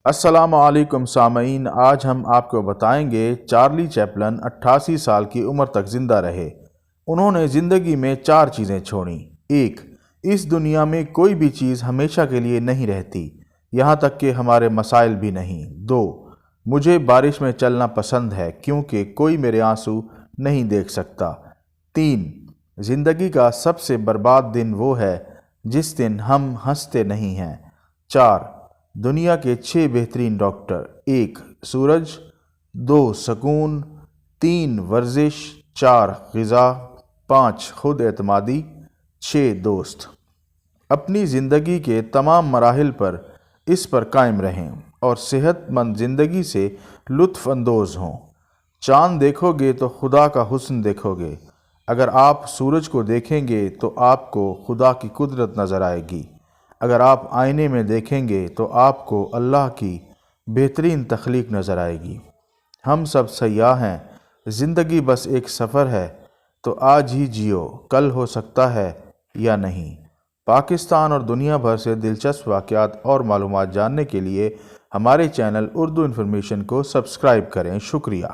السلام علیکم سامعین، آج ہم آپ کو بتائیں گے چارلی چیپلن 88 سال کی عمر تک زندہ رہے۔ انہوں نے زندگی میں 4 چیزیں چھوڑیں۔ 1. اس دنیا میں کوئی بھی چیز ہمیشہ کے لیے نہیں رہتی، یہاں تک کہ ہمارے مسائل بھی نہیں۔ 2. مجھے بارش میں چلنا پسند ہے کیونکہ کوئی میرے آنسو نہیں دیکھ سکتا۔ 3. زندگی کا سب سے برباد دن وہ ہے جس دن ہم ہنستے نہیں ہیں۔ 4. دنیا کے 6 بہترین ڈاکٹر: 1. سورج، 2. سکون، 3. ورزش، 4. غذا، 5. خود اعتمادی، 6. دوست۔ اپنی زندگی کے تمام مراحل پر اس پر قائم رہیں اور صحت مند زندگی سے لطف اندوز ہوں۔ چاند دیکھو گے تو خدا کا حسن دیکھو گے۔ اگر آپ سورج کو دیکھیں گے تو آپ کو خدا کی قدرت نظر آئے گی۔ اگر آپ آئینے میں دیکھیں گے تو آپ کو اللہ کی بہترین تخلیق نظر آئے گی۔ ہم سب سیاح ہیں، زندگی بس ایک سفر ہے، تو آج ہی جیو، کل ہو سکتا ہے یا نہیں۔ پاکستان اور دنیا بھر سے دلچسپ واقعات اور معلومات جاننے کے لیے ہمارے چینل اردو انفارمیشن کو سبسکرائب کریں۔ شکریہ۔